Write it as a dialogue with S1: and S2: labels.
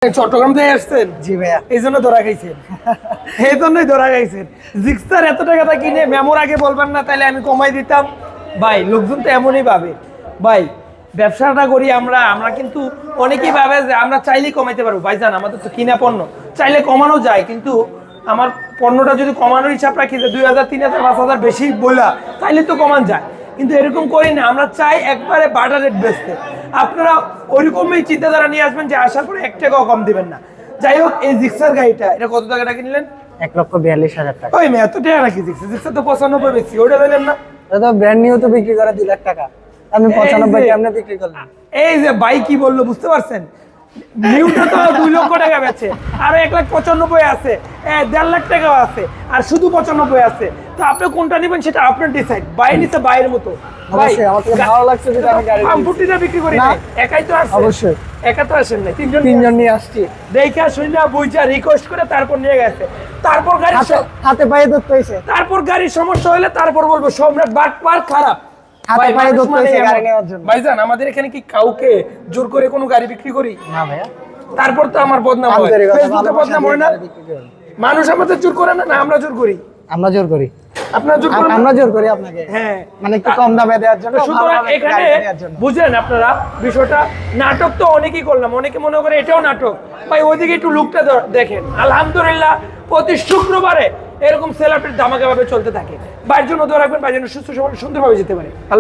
S1: চট্টগ্রাম থেকে আসছেন?
S2: জি ভাইয়া।
S1: এই জন্য ধরা খাইছেন, এই জন্যই ধরা খাইছেন। জিক্সার এত টাকাটা কিনে মেমোর আগে বলবেন না, তাহলে আমি কমাই দিতাম। ভাই লোকজন তো এমনই ভাবে। ভাই ব্যবসাটা করি আমরা কিন্তু অনেকেই ভাবে যে আমরা চাইলেই কমাইতে পারবো। ভাইজান আমাদের তো কিনা পণ্য, চাইলে কমানো যায়, কিন্তু আমার পণ্যটা যদি কমানোর হিসাব রাখি যে 2000, 3000, 5000 বেশি বলা, তাইলে তো কমান যায়। কিন্তু এরকম করি না, আমরা চাই একবারে বাটার রেট বেচতে। আপনারা ওইরকমই চিন্তাধারা নিয়ে আসবেন যে আসার পরে 1 টাকাও কম দিবেন না। যাই হোক, এই জিক্সার গাড়িটা এটা কত টাকাটা কিনলেন?
S2: 1,42,000 টাকা।
S1: ওই মেয়ে এত টাকা রাখি জিক্সার তো 95 বেশি, ওইটা লইলেন না?
S2: এটা তো ব্র্যান্ড নিউ তো বিক্রি করে 2 লাখ টাকা, আপনি 95 কেমনে বিক্রি করলেন?
S1: এই যে ভাই কি বললো বুঝতে পারছেন? নিউটা তো 2 লক্ষ টাকা বেচে, আর 1,95,000 আছে, 1.5 লাখ টাকাও আছে, আর শুধু 95 আছে। তো আপনি কোনটা নেবেন সেটা আপনার ডিসাইড। বাই নিতে বাইরের মতো। ভাই
S2: অবশ্যই আমার কাছে ভালো লাগছে যে আমি গাড়ি
S1: পাম্পুটিটা বিক্রি করি না, একাই তো আসছে।
S2: অবশ্যই
S1: একা তো আসেন না, তিনজন
S2: নিয়ে আসছি।
S1: দেখা শুনে বুঝা রিকোয়েস্ট করে তারপর নিয়ে গেছে। তারপর গাড়ি
S2: হাতে পায়ে ধরতে হইছে,
S1: তারপর গাড়ির সমস্যা হলে তারপর বলবো সম্রাট বাটপার খারাপ।
S2: হাতে
S1: ভাই,
S2: পায়ে
S1: মানুষ
S2: ধরতে
S1: মানে
S2: হইছে
S1: এমন।
S2: গাড়ি নেওয়ার জন্য।
S1: ভাইজান আমাদের এখানে কি কাউকে জোর করে কোনো গাড়ি বিক্রি করি?
S2: না ভাইয়া,
S1: তারপর তো আমার বদনাম হয়, ফেসবুকে বদনাম হয় না? মানুষ আমাদের জোর করে না, না আমরা জোর করি?
S2: আমরা জোর করি।
S1: আপনারা জোর করেন না?
S2: আমরা জোর করি আপনাকে,
S1: হ্যাঁ,
S2: মানে একটু কম দামে দেওয়ার জন্য,
S1: সুতরাং এখানে বুঝলেন আপনারা বিষয়টা। নাটক তো অনেকেই করলাম, অনেকে মনে করে এটাও নাটক। ভাই ওইদিকে একটু লুকটা দেখেন। আলহামদুলিল্লাহ প্রতি শুক্রবারে এরকম সেলাপের ধামাকা ভাবে চলতে থাকে। ভাইয়ের জন্য দোয়া রাখবেন, ভাই যেন সুস্থ সবল সুন্দরভাবে যেতে পারে। আল্লাহ।